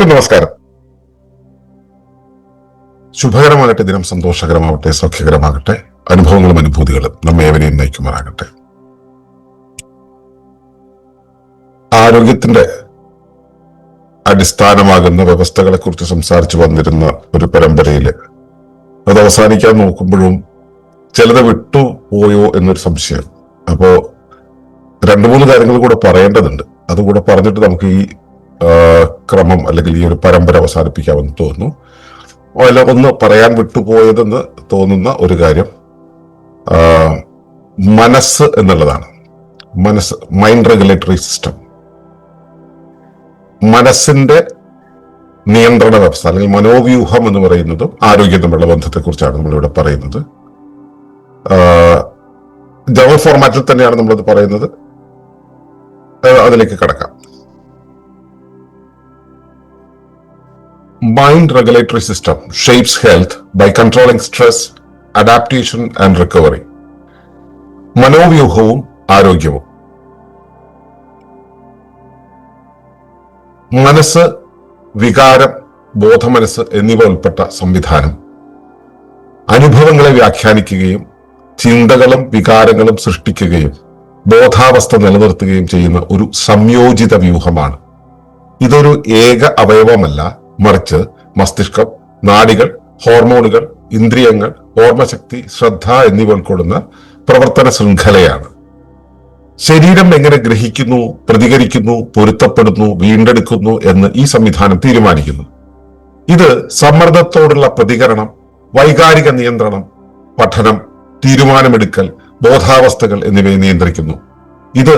എല്ലാവർക്കും നമസ്കാരം. ശുഭകരമാകട്ടെ, ദിനം സന്തോഷകരമാവട്ടെ, സൗഖ്യകരമാകട്ടെ, അനുഭവങ്ങളും അനുഭൂതികളും നമ്മെ ഏവരെയും നയിക്കുമാറാകട്ടെ. ആരോഗ്യത്തിന്റെ അടിസ്ഥാനമാകുന്ന വ്യവസ്ഥകളെ കുറിച്ച് സംസാരിച്ചു വന്നിരുന്ന ഒരു പരമ്പരയില് അത് അവസാനിക്കാൻ നോക്കുമ്പോഴും ചിലത് വിട്ടുപോയോ എന്നൊരു സംശയം. അപ്പോ 2-3 കാര്യങ്ങൾ കൂടെ പറയേണ്ടതുണ്ട്. അതുകൂടെ പറഞ്ഞിട്ട് നമുക്ക് ഈ ക്രമം അല്ലെങ്കിൽ ഈ ഒരു പരമ്പര അവസാനിപ്പിക്കാമെന്ന് തോന്നുന്നു. അല്ല, ഒന്ന് പറയാൻ വിട്ടുപോയതെന്ന് തോന്നുന്ന ഒരു കാര്യം മനസ്സ് എന്നുള്ളതാണ്. മനസ്സ്, മൈൻഡ് റെഗുലേറ്ററി സിസ്റ്റം, മനസ്സിന്റെ നിയന്ത്രണ വ്യവസ്ഥ അല്ലെങ്കിൽ മനോവ്യൂഹം എന്ന് പറയുന്നതും ആരോഗ്യം തമ്മിലുള്ള ബന്ധത്തെക്കുറിച്ചാണ് നമ്മളിവിടെ പറയുന്നത്. ജനറൽ ഫോർമാറ്റിൽ തന്നെയാണ് നമ്മളത് പറയുന്നത്. അതിലേക്ക് കടക്കാം. Mind regulatory system shapes health by controlling stress, adaptation and recovery. മനോവ്യൂഹവും ആരോഗ്യവും. മനസ്സ്, വികാരം, ബോധമനസ്സ് എന്നിവ ഉൾപ്പെട്ട സംവിധാനം അനുഭവങ്ങളെ വ്യാഖ്യാനിക്കുകയും ചിന്തകളും വികാരങ്ങളും സൃഷ്ടിക്കുകയും ബോധാവസ്ഥ നിലനിർത്തുകയും ചെയ്യുന്ന ഒരു സംയോജിത വ്യൂഹമാണ്. ഇതൊരു ഏക അവയവമല്ല, മറിച്ച് മസ്തിഷ്കം, നാഡികൾ, ഹോർമോണുകൾ, ഇന്ദ്രിയങ്ങൾ, ഓർമ്മശക്തി, ശ്രദ്ധ എന്നിവ ഉൾക്കൊള്ളുന്ന പ്രവർത്തന ശൃംഖലയാണ്. ശരീരം എങ്ങനെ ഗ്രഹിക്കുന്നു, പ്രതികരിക്കുന്നു, പൊരുത്തപ്പെടുന്നു, വീണ്ടെടുക്കുന്നു എന്ന് ഈ സംവിധാനം തീരുമാനിക്കുന്നു. ഇത് സമ്മർദ്ദത്തോടുള്ള പ്രതികരണം, വൈകാരിക നിയന്ത്രണം, പഠനം, തീരുമാനമെടുക്കൽ, ബോധാവസ്ഥകൾ എന്നിവയെ നിയന്ത്രിക്കുന്നു. ഇത്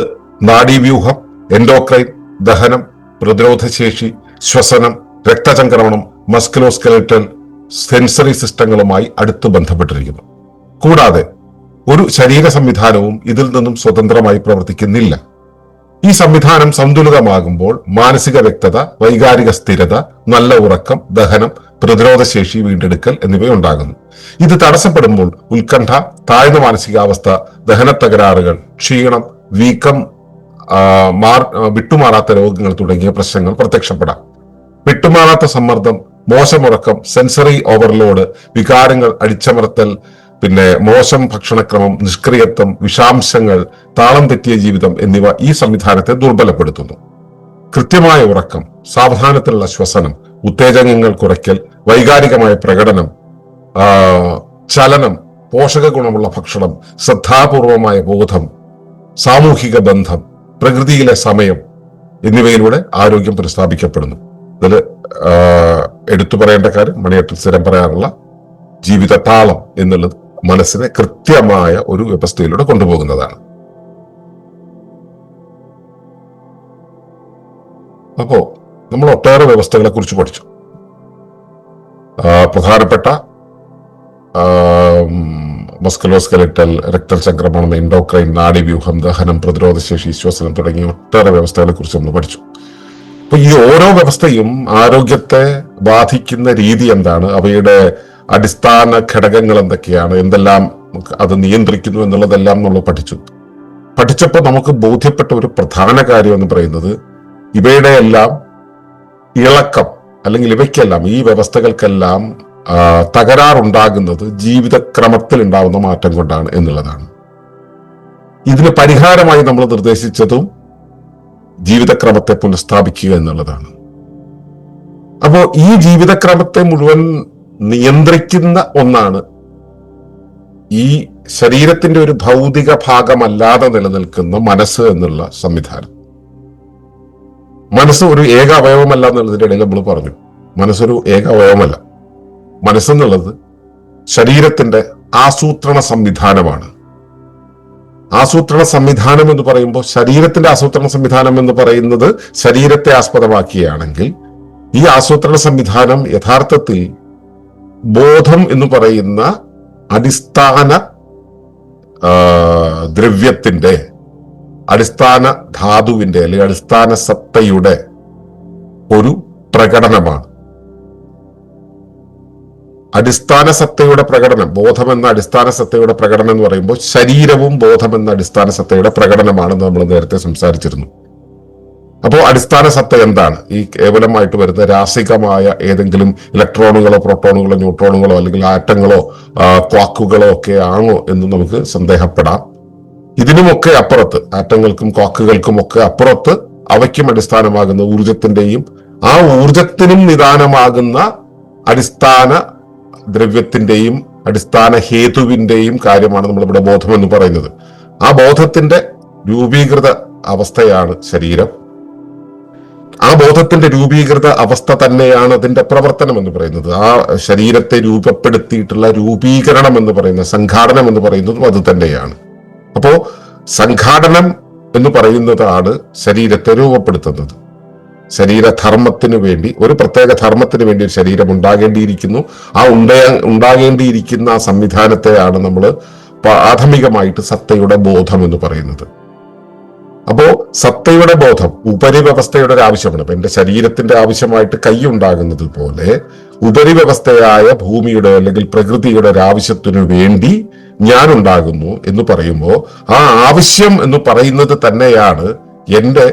നാഡീവ്യൂഹം, എൻഡോക്രൈൻ, ദഹനം, പ്രതിരോധശേഷി, ശ്വസനം, രക്തചംക്രമണം, മസ്കുലോസ്കെലറ്റൽ, സെൻസറി സിസ്റ്റങ്ങളുമായി അടുത്ത് ബന്ധപ്പെട്ടിരിക്കുന്നു. കൂടാതെ ഒരു ശരീര സംവിധാനവും ഇതിൽ നിന്നും സ്വതന്ത്രമായി പ്രവർത്തിക്കുന്നില്ല. ഈ സംവിധാനം സന്തുലിതമാകുമ്പോൾ മാനസിക വ്യക്തത, വൈകാരിക സ്ഥിരത, നല്ല ഉറക്കം, ദഹനം, പ്രതിരോധശേഷി, വീണ്ടെടുക്കൽ എന്നിവയുണ്ടാകുന്നു. ഇത് തടസ്സപ്പെടുമ്പോൾ ഉത്കണ്ഠ, താഴ്ന്ന മാനസികാവസ്ഥ, ദഹന തകരാറുകൾ, ക്ഷീണം, വീക്കം, വിട്ടുമാറാത്ത രോഗങ്ങൾ തുടങ്ങിയ പ്രശ്നങ്ങൾ പ്രത്യക്ഷപ്പെടാം. വിട്ടുമാറാത്ത സമ്മർദ്ദം, മോശമുറക്കം, സെൻസറി ഓവർലോഡ്, വികാരങ്ങൾ അടിച്ചമർത്തൽ, പിന്നെ മോശം ഭക്ഷണക്രമം, നിഷ്ക്രിയത്വം, വിഷാംശങ്ങൾ, താളം തെറ്റിയ ജീവിതം എന്നിവ ഈ സംവിധാനത്തെ ദുർബലപ്പെടുത്തുന്നു. കൃത്യമായ ഉറക്കം, സാവധാനത്തിലുള്ള ശ്വസനം, ഉത്തേജകങ്ങൾ കുറയ്ക്കൽ, വൈകാരികമായ പ്രകടനം, ചലനം, പോഷക ഗുണമുള്ള ഭക്ഷണം, ശ്രദ്ധാപൂർവമായ ബോധം, സാമൂഹിക ബന്ധം, പ്രകൃതിയിലെ സമയം എന്നിവയിലൂടെ ആരോഗ്യം പുനഃസ്ഥാപിക്കപ്പെടുന്നു. ഇതിൽ എടുത്തു പറയേണ്ട കാര്യം, മണിയേട്ടൻ സ്ഥിരം പറയാറുള്ള ജീവിത താളം എന്നുള്ളത് മനസ്സിനെ കൃത്യമായ ഒരു വ്യവസ്ഥയിലൂടെ കൊണ്ടുപോകുന്നതാണ്. അപ്പോ നമ്മൾ ഒട്ടേറെ വ്യവസ്ഥകളെ കുറിച്ച് പഠിച്ചു. പ്രധാനപ്പെട്ട മസ്കുലോസ്കെലറ്റൽ, രക്തചംക്രമണം, എൻഡോക്രൈൻ, നാഡീവ്യൂഹം, ദഹനം, പ്രതിരോധശേഷി, ശ്വസനം തുടങ്ങിയ ഒട്ടേറെ വ്യവസ്ഥകളെ കുറിച്ച് നമ്മൾ പഠിച്ചു. അപ്പൊ ഈ ഓരോ വ്യവസ്ഥയും ആരോഗ്യത്തെ ബാധിക്കുന്ന രീതി എന്താണ്, അവയുടെ അടിസ്ഥാന ഘടകങ്ങൾ എന്തൊക്കെയാണ്, എന്തെല്ലാം അത് നിയന്ത്രിക്കുന്നു എന്നുള്ളതെല്ലാം നമ്മൾ പഠിച്ചപ്പോൾ നമുക്ക് ബോധ്യപ്പെട്ട ഒരു പ്രധാന കാര്യം എന്ന് പറയുന്നത്, ഇവയുടെ എല്ലാം ഇളക്കം അല്ലെങ്കിൽ ഇവയ്ക്കെല്ലാം, ഈ വ്യവസ്ഥകൾക്കെല്ലാം തകരാറുണ്ടാകുന്നത് ജീവിതക്രമത്തിൽ ഉണ്ടാകുന്ന മാറ്റം കൊണ്ടാണ് എന്നുള്ളതാണ്. ഇതിന് പരിഹാരമായി നമ്മൾ നിർദ്ദേശിച്ചതും ജീവിതക്രമത്തെ പുനഃസ്ഥാപിക്കുക എന്നുള്ളതാണ്. അപ്പോ ഈ ജീവിതക്രമത്തെ മുഴുവൻ നിയന്ത്രിക്കുന്ന ഒന്നാണ് ഈ ശരീരത്തിന്റെ ഒരു ഭൗതിക ഭാഗമല്ലാതെ നിലനിൽക്കുന്ന മനസ്സ് എന്നുള്ള സംവിധാനം. മനസ്സ് ഒരു ഏക അവയവമല്ല എന്നുള്ളതിന്റെ ഇടയിൽ നമ്മൾ പറഞ്ഞു. മനസ്സൊരു ഏക അവയവമല്ല. മനസ്സെന്നുള്ളത് ശരീരത്തിന്റെ ആസൂത്രണ സംവിധാനമാണ്. ആസൂത്രണ സംവിധാനം എന്ന് പറയുമ്പോൾ, ശരീരത്തിന്റെ ആസൂത്രണ സംവിധാനം എന്ന് പറയുന്നത് ശരീരത്തെ ആസ്പദമാക്കിയാണെങ്കിൽ, ഈ ആസൂത്രണ സംവിധാനം യഥാർത്ഥത്തിൽ ബോധം എന്ന് പറയുന്ന അടിസ്ഥാന ദ്രവ്യത്തിന്റെ, അടിസ്ഥാന ധാതുവിന്റെ അല്ലെങ്കിൽ അടിസ്ഥാന സത്തയുടെ ഒരു പ്രകടനമാണ്. അടിസ്ഥാന സത്തയുടെ പ്രകടനം, ബോധമെന്ന അടിസ്ഥാന സത്തയുടെ പ്രകടനം എന്ന് പറയുമ്പോൾ ശരീരവും ബോധമെന്ന അടിസ്ഥാന സത്തയുടെ പ്രകടനമാണെന്ന് നമ്മൾ നേരത്തെ സംസാരിച്ചിരുന്നു. അപ്പോൾ അടിസ്ഥാന സത്ത എന്താണ്? ഈ കേവലമായിട്ട് വരുന്ന രാസികമായ ഏതെങ്കിലും ഇലക്ട്രോണുകളോ പ്രോട്ടോണുകളോ ന്യൂട്രോണുകളോ അല്ലെങ്കിൽ ആറ്റങ്ങളോ ക്വാക്കുകളോ ഒക്കെ ആണോ എന്ന് നമുക്ക് സന്ദേഹപ്പെടാം. ഇതിനുമൊക്കെ അപ്പുറത്ത്, ആറ്റങ്ങൾക്കും ക്വാക്കുകൾക്കും ഒക്കെ അപ്പുറത്ത് അവയ്ക്കും അടിസ്ഥാനമാകുന്ന ഊർജത്തിന്റെയും ആ ഊർജത്തിനും നിദാനമാകുന്ന അടിസ്ഥാന ദ്രവ്യത്തിന്റെയും അടിസ്ഥാന ഹേതുവിന്റെയും കാര്യമാണ് നമ്മളിവിടെ ബോധം എന്ന് പറയുന്നത്. ആ ബോധത്തിന്റെ രൂപീകൃത അവസ്ഥയാണ് ശരീരം. ആ ബോധത്തിന്റെ രൂപീകൃത അവസ്ഥ തന്നെയാണ് അതിന്റെ പ്രവർത്തനം എന്ന് പറയുന്നത്. ആ ശരീരത്തെ രൂപപ്പെടുത്തിയിട്ടുള്ള രൂപീകരണം എന്ന് പറയുന്ന, സംഘാടനം എന്ന് പറയുന്നതും അത് തന്നെയാണ്. അപ്പോ സംഘാടനം എന്ന് പറയുന്നതാണ് ശരീരത്തെ രൂപപ്പെടുത്തുന്നത്. ശരീരധർമ്മത്തിന് വേണ്ടി, ഒരു പ്രത്യേക ധർമ്മത്തിന് വേണ്ടി ഒരു ശരീരം ഉണ്ടാകേണ്ടിയിരിക്കുന്നു. ആ ഉണ്ടാകേണ്ടിയിരിക്കുന്ന ആ സംവിധാനത്തെയാണ് നമ്മൾ പ്രാഥമികമായിട്ട് സത്തയുടെ ബോധം എന്ന് പറയുന്നത്. അപ്പോ സത്തയുടെ ബോധം ഉപരിവ്യവസ്ഥയുടെ ഒരു ആവശ്യമാണ്. അപ്പൊ എന്റെ ശരീരത്തിന്റെ ആവശ്യമായിട്ട് കൈ ഉണ്ടാകുന്നത് പോലെ ഉപരിവ്യവസ്ഥയായ ഭൂമിയുടെ അല്ലെങ്കിൽ പ്രകൃതിയുടെ ഒരു ആവശ്യത്തിനു വേണ്ടി ഞാൻ ഉണ്ടാകുന്നു എന്ന് പറയുമ്പോൾ ആ ആവശ്യം എന്ന് പറയുന്നത് തന്നെയാണ് എന്റെ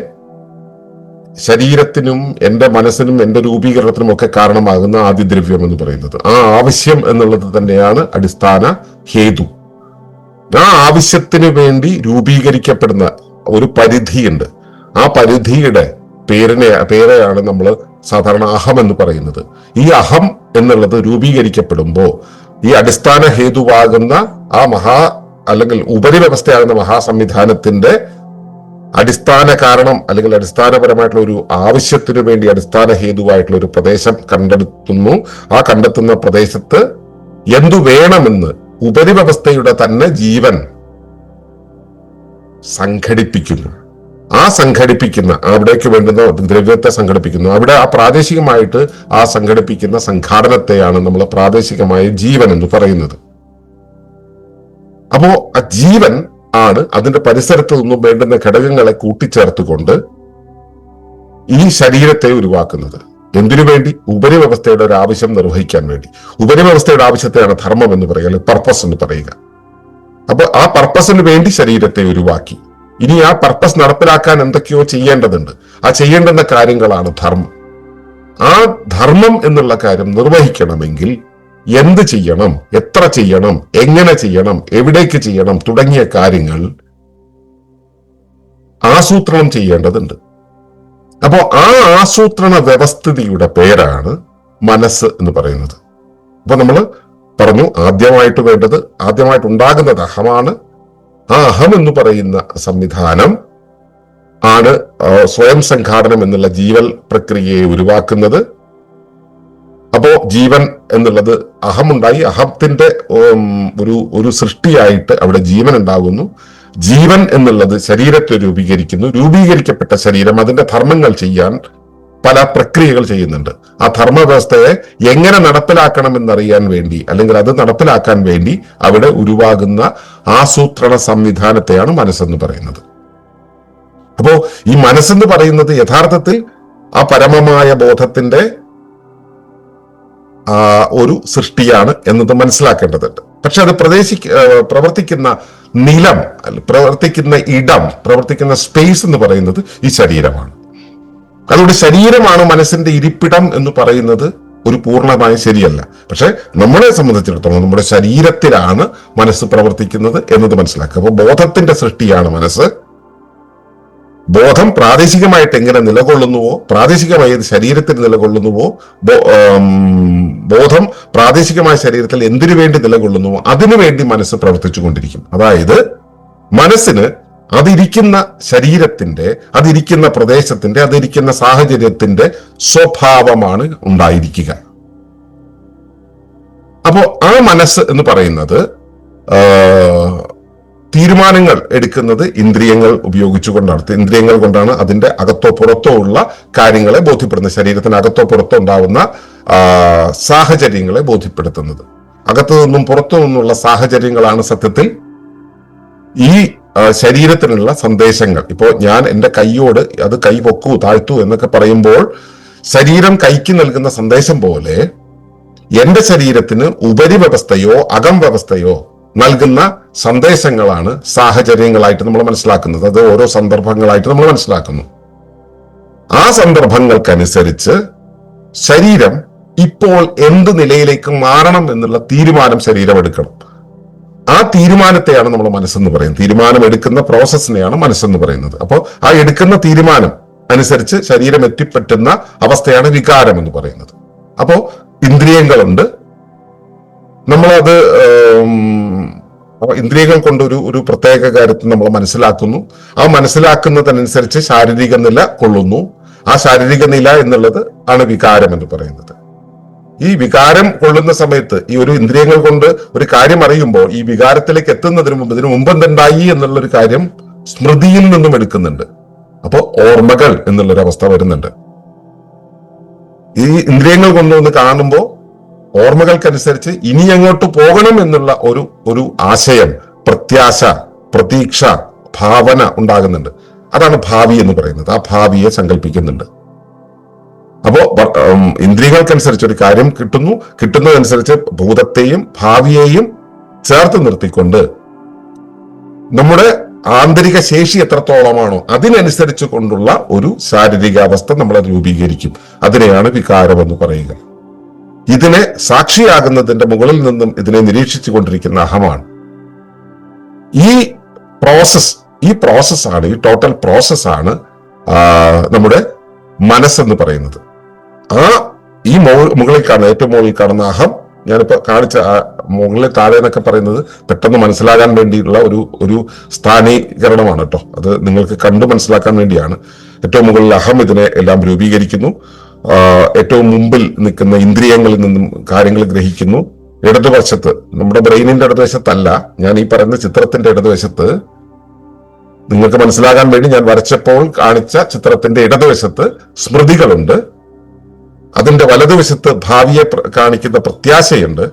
ശരീരത്തിനും എന്റെ മനസ്സിനും എന്റെ രൂപീകരണത്തിനും ഒക്കെ കാരണമാകുന്ന ആദിദ്രവ്യം എന്ന് പറയുന്നത്. ആ ആവശ്യം എന്നുള്ളത് തന്നെയാണ് അടിസ്ഥാന ഹേതു. ആ ആവശ്യത്തിന് രൂപീകരിക്കപ്പെടുന്ന ഒരു പരിധിയുണ്ട്. ആ പരിധിയുടെ പേരെയാണ് നമ്മൾ സാധാരണ അഹം എന്ന് പറയുന്നത്. ഈ അഹം എന്നുള്ളത് രൂപീകരിക്കപ്പെടുമ്പോൾ ഈ അടിസ്ഥാന ഹേതുവാകുന്ന ആ അല്ലെങ്കിൽ ഉപരിവ്യവസ്ഥയാകുന്ന മഹാസംവിധാനത്തിന്റെ അടിസ്ഥാന കാരണം അല്ലെങ്കിൽ അടിസ്ഥാനപരമായിട്ടുള്ള ഒരു ആവശ്യത്തിനു വേണ്ടി അടിസ്ഥാന ഹേതുവായിട്ടുള്ള ഒരു പ്രദേശം കണ്ടെത്തുന്നു. ആ കണ്ടെത്തുന്ന പ്രദേശത്ത് എന്തു വേണമെന്ന് ഉപരിവ്യവസ്ഥയുടെ തന്നെ ജീവൻ സംഘടിപ്പിക്കുന്നു. ആ സംഘടിപ്പിക്കുന്ന, അവിടേക്ക് വേണ്ടുന്ന ദ്രവ്യത്തെ സംഘടിപ്പിക്കുന്നു. അവിടെ ആ പ്രാദേശികമായിട്ട് ആ സംഘടിപ്പിക്കുന്ന സംഘാടനത്തെയാണ് നമ്മൾ പ്രാദേശികമായ ജീവൻ എന്ന് പറയുന്നത്. അപ്പോ ആ ജീവൻ ആണ് അതിന്റെ പരിസരത്ത് നിന്നും വേണ്ടുന്ന ഘടകങ്ങളെ കൂട്ടിച്ചേർത്തുകൊണ്ട് ഈ ശരീരത്തെ ഉരുവാക്കുന്നത്. എന്തിനു വേണ്ടി? ഉപരിവ്യവസ്ഥയുടെ ഒരു ആവശ്യം നിർവഹിക്കാൻ വേണ്ടി. ഉപരിവ്യവസ്ഥയുടെ ആവശ്യത്തെയാണ് ധർമ്മം എന്ന് പറയുക, അല്ലെങ്കിൽ പർപ്പസ് എന്ന് പറയുക. അപ്പൊ ആ പർപ്പസിന് വേണ്ടി ശരീരത്തെ ഉരുവാക്കി. ഇനി ആ പർപ്പസ് നടപ്പിലാക്കാൻ എന്തൊക്കെയോ ചെയ്യേണ്ടതുണ്ട്. ആ ചെയ്യേണ്ടുന്ന കാര്യങ്ങളാണ് ധർമ്മം. ആ ധർമ്മം എന്നുള്ള കാര്യം നിർവഹിക്കണമെങ്കിൽ എന്ത് ചെയ്യണം, എത്ര ചെയ്യണം, എങ്ങനെ ചെയ്യണം, എവിടേക്ക് ചെയ്യണം തുടങ്ങിയ കാര്യങ്ങൾ ആസൂത്രണം ചെയ്യേണ്ടതുണ്ട്. അപ്പോ ആ ആസൂത്രണ വ്യവസ്ഥിതിയുടെ പേരാണ് മനസ്സ് എന്ന് പറയുന്നത്. അപ്പൊ നമ്മൾ പറഞ്ഞു, ആദ്യമായിട്ട് ഉണ്ടാകുന്നത് അഹമാണ്. ആ അഹം എന്ന് പറയുന്ന സംവിധാനം ആണ് സ്വയം സംഘാടനം എന്നുള്ള ജീവൽ പ്രക്രിയയെ ഉരുവാക്കുന്നത്. അപ്പോ ജീവൻ എന്നുള്ളത് അഹമുണ്ടായി, അഹത്തിന്റെ ഒരു സൃഷ്ടിയായിട്ട് അവിടെ ജീവൻ ഉണ്ടാകുന്നു. ജീവൻ എന്നുള്ളത് ശരീരത്തെ രൂപീകരിക്കുന്നു. രൂപീകരിക്കപ്പെട്ട ശരീരം അതിന്റെ ധർമ്മങ്ങൾ ചെയ്യാൻ പല പ്രക്രിയകൾ ചെയ്യുന്നുണ്ട്. ആ ധർമ്മവ്യവസ്ഥയെ എങ്ങനെ നടപ്പിലാക്കണമെന്നറിയാൻ വേണ്ടി, അല്ലെങ്കിൽ അത് നടപ്പിലാക്കാൻ വേണ്ടി അവിടെ ഉരുവാകുന്ന ആസൂത്രണ സംവിധാനത്തെയാണ് മനസ്സെന്ന് പറയുന്നത്. അപ്പോ ഈ മനസ്സെന്ന് പറയുന്നത് യഥാർത്ഥത്തിൽ ആ പരമമായ ബോധത്തിന്റെ ഒരു സൃഷ്ടിയാണ് എന്നത് മനസ്സിലാക്കേണ്ടതുണ്ട്. പക്ഷെ അത് പ്രവർത്തിക്കുന്ന നിലം, പ്രവർത്തിക്കുന്ന ഇടം, പ്രവർത്തിക്കുന്ന സ്പേസ് എന്ന് പറയുന്നത് ഈ ശരീരമാണ്. അതുകൊണ്ട് ശരീരമാണ് മനസ്സിന്റെ ഇരിപ്പിടം എന്ന് പറയുന്നത് ഒരു പൂർണ്ണമായ ശരിയല്ല. പക്ഷെ നമ്മളെ സംബന്ധിച്ചിടത്തോളം നമ്മുടെ ശരീരത്തിലാണ് മനസ്സ് പ്രവർത്തിക്കുന്നത് എന്നത് മനസ്സിലാക്കുക. അപ്പൊ ബോധത്തിന്റെ സൃഷ്ടിയാണ് മനസ്സ്. ബോധം പ്രാദേശികമായിട്ട് എങ്ങനെ നിലകൊള്ളുന്നുവോ, പ്രാദേശികമായി ശരീരത്തിൽ നിലകൊള്ളുന്നുവോ, ബോധം പ്രാദേശികമായ ശരീരത്തിൽ എന്തിനു വേണ്ടി നിലകൊള്ളുന്നുവോ അതിനുവേണ്ടി മനസ്സ് പ്രവർത്തിച്ചു കൊണ്ടിരിക്കും. അതായത് മനസ്സിന് അതിരിക്കുന്ന ശരീരത്തിന്റെ, അതിരിക്കുന്ന പ്രദേശത്തിന്റെ, അതിരിക്കുന്ന സാഹചര്യത്തിന്റെ സ്വഭാവമാണ് ഉണ്ടായിരിക്കുക. അപ്പോ ആ മനസ്സ് എന്ന് പറയുന്നത് തീരുമാനങ്ങൾ എടുക്കുന്നത് ഇന്ദ്രിയങ്ങൾ ഉപയോഗിച്ചുകൊണ്ടാണ്. ഇന്ദ്രിയങ്ങൾ കൊണ്ടാണ് അതിന്റെ അകത്തോ പുറത്തോ ഉള്ള കാര്യങ്ങളെ ബോധ്യപ്പെടുന്നത്. ശരീരത്തിന് അകത്തോ പുറത്തോ ഉണ്ടാവുന്ന സാഹചര്യങ്ങളെ ബോധ്യപ്പെടുത്തുന്നത്. അകത്തു നിന്നും പുറത്തു നിന്നുള്ള സാഹചര്യങ്ങളാണ് സത്യത്തിൽ ഈ ശരീരത്തിനുള്ള സന്ദേശങ്ങൾ. ഇപ്പോ ഞാൻ എന്റെ കൈയോട് അത് കൈ പൊക്കൂ താഴ്ത്തു എന്നൊക്കെ പറയുമ്പോൾ ശരീരം കൈക്ക് നൽകുന്ന സന്ദേശം പോലെ എന്റെ ശരീരത്തിന് ഉപരിവ്യവസ്ഥയോ അകം വ്യവസ്ഥയോ നൽകുന്ന സന്ദേശങ്ങളാണ് സാഹചര്യങ്ങളായിട്ട് നമ്മൾ മനസ്സിലാക്കുന്നത്. അത് ഓരോ സന്ദർഭങ്ങളായിട്ട് നമ്മൾ മനസ്സിലാക്കുന്നു. സന്ദർഭങ്ങൾക്കനുസരിച്ച് ശരീരം ഇപ്പോൾ എന്ത് നിലയിലേക്ക് മാറണം എന്നുള്ള തീരുമാനം ശരീരം എടുക്കണം. ആ തീരുമാനത്തെയാണ് നമ്മൾ മനസ്സെന്ന് പറയുന്നത്. തീരുമാനം എടുക്കുന്ന പ്രോസസ്സിനെയാണ് മനസ്സെന്ന് പറയുന്നത്. അപ്പോൾ ആ എടുക്കുന്ന തീരുമാനം അനുസരിച്ച് ശരീരം എത്തിപ്പറ്റുന്ന അവസ്ഥയാണ് വികാരം എന്ന് പറയുന്നത്. അപ്പോ ഇന്ദ്രിയങ്ങളുണ്ട്, നമ്മളത് ഇന്ദ്രിയങ്ങൾ കൊണ്ട് ഒരു പ്രത്യേക കാര്യത്തിൽ നമ്മൾ മനസ്സിലാക്കുന്നു. ആ മനസ്സിലാക്കുന്നതനുസരിച്ച് ശാരീരിക നില കൊള്ളുന്നു. ആ ശാരീരിക നില എന്നുള്ളത് ആണ് വികാരം എന്ന് പറയുന്നത്. ഈ വികാരം കൊള്ളുന്ന സമയത്ത് ഈ ഒരു ഇന്ദ്രിയങ്ങൾ കൊണ്ട് ഒരു കാര്യം അറിയുമ്പോൾ ഈ വികാരത്തിലേക്ക് എത്തുന്നതിന് മുമ്പ് ഇതിനു മുമ്പ് എന്തുണ്ടായി എന്നുള്ളൊരു കാര്യം സ്മൃതിയിൽ നിന്നും എടുക്കുന്നുണ്ട്. അപ്പോൾ ഓർമ്മകൾ എന്നുള്ളൊരു അവസ്ഥ വരുന്നുണ്ട്. ഈ ഇന്ദ്രിയങ്ങൾ കൊണ്ടൊന്ന് കാണുമ്പോൾ ഓർമ്മകൾക്കനുസരിച്ച് ഇനി എങ്ങോട്ട് പോകണം എന്നുള്ള ഒരു ആശയം, പ്രത്യാശ, പ്രതീക്ഷ, ഭാവന ഉണ്ടാകുന്നുണ്ട്. അതാണ് ഭാവി എന്ന് പറയുന്നത്. ആ ഭാവിയെ സങ്കല്പിക്കുന്നുണ്ട്. അപ്പോ ഇന്ദ്രിയങ്ങൾക്കനുസരിച്ച് ഒരു കാര്യം കിട്ടുന്നതനുസരിച്ച് ഭൂതത്തെയും ഭാവിയെയും ചേർത്ത് നിർത്തിക്കൊണ്ട് നമ്മുടെ ആന്തരിക ശേഷി എത്രത്തോളമാണോ അതിനനുസരിച്ച് കൊണ്ടുള്ള ഒരു ശാരീരികാവസ്ഥ നമ്മൾ രൂപീകരിക്കും. അതിനെയാണ് വികാരം എന്ന് പറയുക. ഇതിനെ സാക്ഷിയാകുന്നതിന്റെ മുകളിൽ നിന്നും ഇതിനെ നിരീക്ഷിച്ചു കൊണ്ടിരിക്കുന്ന അഹമാണ്. ഈ പ്രോസസ്സാണ്, ഈ ടോട്ടൽ പ്രോസസ്സാണ് നമ്മുടെ മനസ്സെന്ന് പറയുന്നത്. ഈ മുകളിൽ കാണുന്ന, ഏറ്റവും മുകളിൽ കാണുന്ന അഹം, ഞാനിപ്പോ കാണിച്ച മുകളിൽ താഴെ എന്നൊക്കെ പറയുന്നത് പെട്ടെന്ന് മനസ്സിലാകാൻ വേണ്ടിയുള്ള ഒരു സ്ഥാനീകരണമാണ് കേട്ടോ. അത് നിങ്ങൾക്ക് കണ്ടു മനസ്സിലാക്കാൻ വേണ്ടിയാണ്. ഏറ്റവും മുകളിൽ അഹം ഇതിനെ എല്ലാം രൂപീകരിക്കുന്നു. ഏറ്റവും മുമ്പിൽ നിൽക്കുന്ന ഇന്ദ്രിയങ്ങളിൽ നിന്നും കാര്യങ്ങൾ ഗ്രഹിക്കുന്നു. ഇടതുവശത്ത്, നമ്മുടെ ബ്രെയിനിന്റെ ഇടതുവശത്തല്ല, ഞാൻ ഈ പറയുന്ന ചിത്രത്തിന്റെ ഇടതുവശത്ത്, നിങ്ങൾക്ക് മനസ്സിലാകാൻ വേണ്ടി ഞാൻ വരച്ചപ്പോൾ കാണിച്ച ചിത്രത്തിന്റെ ഇടതുവശത്ത് സ്മൃതികളുണ്ട്. അതിന്റെ വലതുവശത്ത് ഭാവിയെ കാണിക്കുന്ന പ്രത്യാശയുണ്ട്.